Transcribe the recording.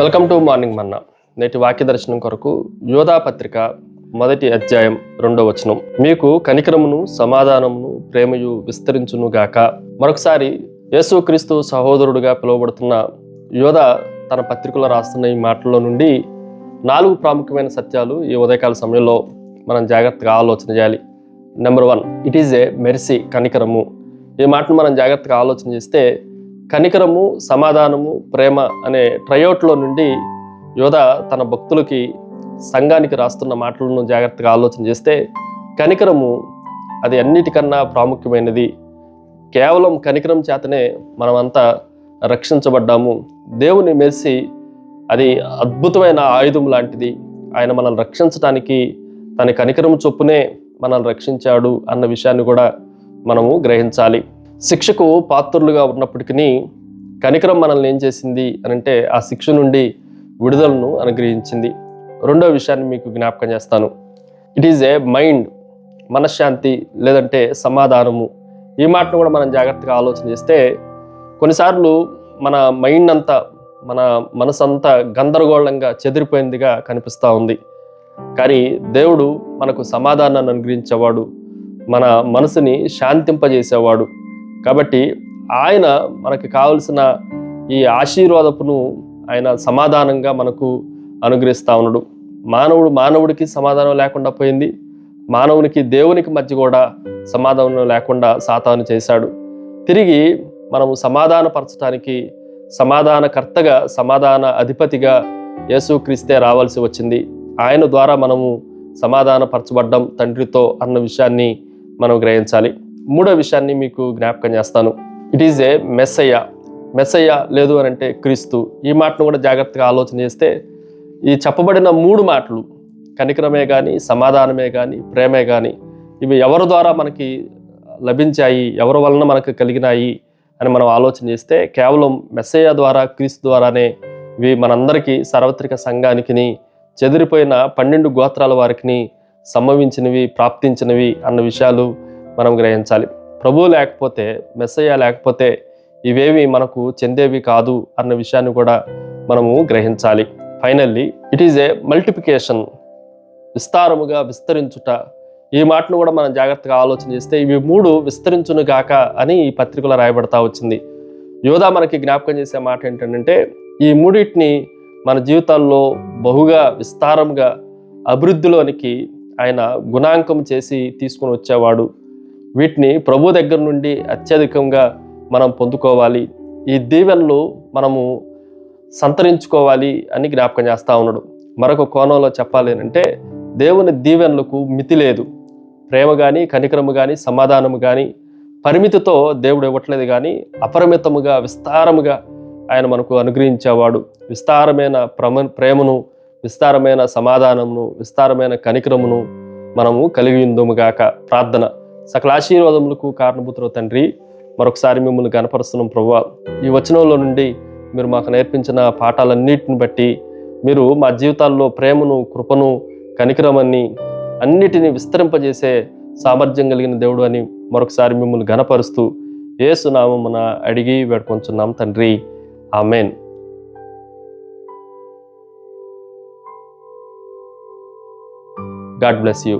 Welcome to morning మన్నా. నేటి వాక్య దర్శనం కొరకు యోధా పత్రిక 1వ అధ్యాయం 2వ వచనం. మీకు కనికరమును సమాధానమును ప్రేమయు విస్తరించును గాక. మరొకసారి యేసుక్రీస్తు సహోదరుడుగా పిలువబడుతున్న యోధా తన పత్రికలో రాస్తున్న ఈ మాటల్లో నుండి 4 ప్రాముఖ్యమైన సత్యాలు ఈ ఉదయకాల సమయంలో మనం జాగ్రత్తగా ఆలోచన చేయాలి. Number 1, it is a mercy, కనికరము. ఈ మాటను మనం జాగ్రత్తగా ఆలోచన చేస్తే కనికరము, సమాధానము, ప్రేమ అనే ట్రయోట్లో నుండి యోధా తన భక్తులకి, సంఘానికి రాస్తున్న మాటలను జాగ్రత్తగా ఆలోచన చేస్తే కనికరము అది అన్నిటికన్నా ప్రాముఖ్యమైనది. కేవలం కనికరం చేతనే మనమంతా రక్షించబడ్డాము. దేవుని మెర్సీ అది అద్భుతమైన ఆయుధం లాంటిది. ఆయన మనల్ని రక్షించడానికి తన కనికరం చొప్పునే మనల్ని రక్షించాడు అన్న విషయాన్ని కూడా మనము గ్రహించాలి. శిక్షకు పాత్రులుగా ఉన్నప్పటికీ కనికరం మనల్ని ఏం చేసింది అనంటే ఆ శిక్ష నుండి విడుదలను అనుగ్రహించింది. రెండో విషయాన్ని మీకు జ్ఞాపకం చేస్తాను. ఇట్ ఈజ్ ఏ మైండ్, మనశ్శాంతి లేదంటే సమాధానము. ఈ మాటను కూడా మనం జాగ్రత్తగా ఆలోచన చేస్తే కొన్నిసార్లు మన మైండ్ అంతా, మన మనసు అంతా గందరగోళంగా చెదిరిపోయిందిగా కనిపిస్తూ ఉంది. కానీ దేవుడు మనకు సమాధానాన్ని అనుగ్రహించేవాడు, మన మనసుని శాంతింపజేసేవాడు. కాబట్టి ఆయన మనకు కావలసిన ఈ ఆశీర్వాదపును ఆయన సమాధానంగా మనకు అనుగ్రహిస్తూ ఉన్నాడు. మానవుడికి సమాధానం లేకుండా పోయింది. మానవునికి దేవునికి మధ్య కూడా సమాధానం లేకుండా సాతాను చేశాడు. తిరిగి మనము సమాధానపరచడానికి సమాధానకర్తగా, సమాధాన అధిపతిగా యేసుక్రీస్తే రావాల్సి వచ్చింది. ఆయన ద్వారా మనము సమాధానపరచబడ్డం తండ్రితో అన్న విషయాన్ని మనం గ్రహించాలి. మూడో విషయాన్ని మీకు జ్ఞాపకం చేస్తాను. ఇట్ ఈజ్ ఏ మెస్సయ్య లేదు అని అంటే క్రీస్తు. ఈ మాటను కూడా జాగ్రత్తగా ఆలోచన చేస్తే ఈ చెప్పబడిన 3 మాటలు, కనికరమే కానీ, సమాధానమే కానీ, ప్రేమే కానీ, ఇవి ఎవరి ద్వారా మనకి లభించాయి, ఎవరి వలన మనకు కలిగినాయి అని మనం ఆలోచన చేస్తే కేవలం మెస్సయ్య ద్వారా, క్రీస్తు ద్వారానే ఇవి మనందరికీ, సార్వత్రిక సంఘానికి, చెదిరిపోయిన 12 గోత్రాల వారికి సంభవించినవి, ప్రాప్తించినవి అన్న విషయాలు మనం గ్రహించాలి. ప్రభువు లేకపోతే, మెస్సయ్య లేకపోతే ఇవేవి మనకు చెందేవి కాదు అన్న విషయాన్ని కూడా మనము గ్రహించాలి. Finally it is a multiplication, విస్తారముగా విస్తరించుట. ఈ మాటను కూడా మనం జాగ్రత్తగా ఆలోచన చేస్తే ఇవి 3 విస్తరించును గాక అని ఈ పత్రికలో రాయబడతా వచ్చింది. యోధా మనకి జ్ఞాపకం చేసే మాట ఏంటంటే ఈ 3 మన జీవితాల్లో బహుగా విస్తారంగా అభివృద్ధిలోనికి ఆయన గుణాంకం చేసి తీసుకుని వచ్చేవాడు. వీటిని ప్రభు దగ్గర నుండి అత్యధికంగా మనం పొందుకోవాలి, ఈ దీవెనలు మనము సంతరించుకోవాలి అని జ్ఞాపకం చేస్తూ ఉన్నాడు. మరొక కోణంలో చెప్పాలి అంటే దేవుని దీవెనలకు మితి లేదు. ప్రేమ కానీ, కనికరము కానీ, సమాధానము కానీ పరిమితితో దేవుడు ఇవ్వట్లేదు, కానీ అపరిమితముగా, విస్తారముగా ఆయన మనకు అనుగ్రహించేవాడు. విస్తారమైన ప్రేమను, విస్తారమైన సమాధానమును, విస్తారమైన కనికరమును మనము కలిగి ఉందుముగాక. ప్రార్థన. సకల ఆశీర్వాదములకు కారణభూతులు తండ్రి, మరొకసారి మిమ్మల్ని గణపరుస్తున్నాం ప్రభువా. ఈ వచనంలో నుండి మీరు మాకు నేర్పించిన పాఠాలన్నిటిని బట్టి మీరు మా జీవితాల్లో ప్రేమను, కృపను, కనికరమని అన్నిటినీ విస్తరింపజేసే సామర్థ్యం కలిగిన దేవుడు అని మరొకసారి మిమ్మల్ని గణపరుస్తూ యేసు నామమున అడిగి వేడుకొంచున్నాం తండ్రి. ఆమెన్. God bless you.